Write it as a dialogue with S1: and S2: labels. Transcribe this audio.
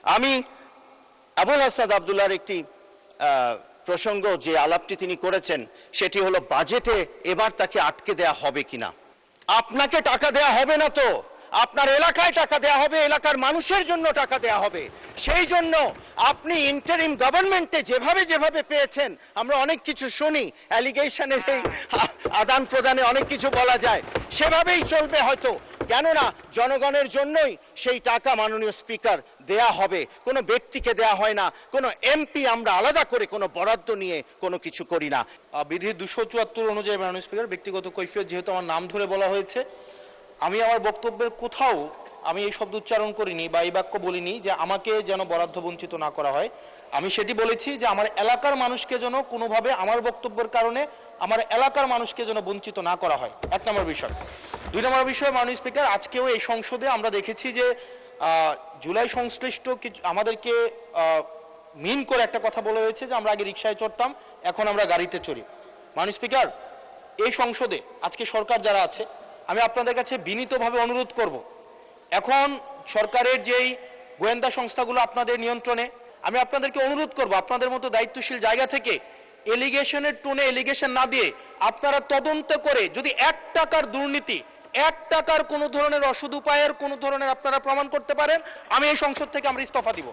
S1: আমি আবুল হাসান আব্দুল্লাহর একটি প্রসঙ্গ যে আলাপটি তিনি করেছেন সেটি হলো বাজেটে এবার তাকে আটকে দেয়া হবে কিনা। আপনাকে টাকা দেয়া হবে না, তো আপনার এলাকায় টাকা দেয়া হবে, এলাকার মানুষের জন্য টাকা দেয়া হবে। সেই জন্য আপনি ইন্টারিম গভর্নমেন্টে যেভাবে যেভাবে পেয়েছেন, আমরা অনেক কিছু শুনি, অ্যালিগেশনের এই আদান প্রদানে অনেক কিছু বলা যায়, সেভাবেই চলবে হয়তো। কেননা জনগণের জন্যই সেই টাকা মাননীয় স্পিকার দেয়া হবে, কোনো ব্যক্তিকে দেয়া হয় না, কোনো এমপি আমরা আলাদা করে কোনো বরাদ্দ নিয়ে কোনো কিছু করি না।
S2: বিধি 274 অনুযায়ী মাননীয় স্পিকার, ব্যক্তিগত কৈফিয়ত যেহেতু আমার নাম ধরে বলা হয়েছে, আমি আমার বক্তব্যের কোথাও আমি এই শব্দ উচ্চারণ করিনি বা এই বাক্য বলিনি যে আমাকে যেন বরাদ্দ বঞ্চিত না করা হয়। আমি সেটি বলেছি যে আমার এলাকার মানুষকে যেন কোনোভাবে আমার বক্তব্যের কারণে আমার এলাকার মানুষকে যেন বঞ্চিত না করা হয়, 1 নম্বর বিষয়। 2 নম্বর বিষয়, মাননীয় স্পিকার, আজকেও এই সংসদে আমরা দেখেছি যে জুলাই সংশ্লিষ্ট কিছু আমাদেরকে মিন করে একটা কথা বলা হয়েছে যে আমরা আগে রিকশায় চড়তাম, এখন আমরা গাড়িতে চড়ি। মাননীয় স্পিকার, এই সংসদে আজকে সরকার যারা আছে, আমি আপনাদের কাছে বিনীতভাবে অনুরোধ করব, এখন সরকারের যেই গোয়েন্দা সংস্থাগুলো আপনাদের নিয়ন্ত্রণে, আমি আপনাদেরকে অনুরোধ করব আপনাদের মতো দায়িত্বশীল জায়গা থেকে এলিগেশনের টোনে এলিগেশন না দিয়ে আপনারা তদন্ত করে যদি 1 টাকার দুর্নীতি, 1 টাকার কোনো ধরনের অসৎ উপায়ের কোনো ধরনের আপনারা প্রমাণ করতে পারেন, আমি এই সংসদ থেকে আমরা ইস্তফা দিব।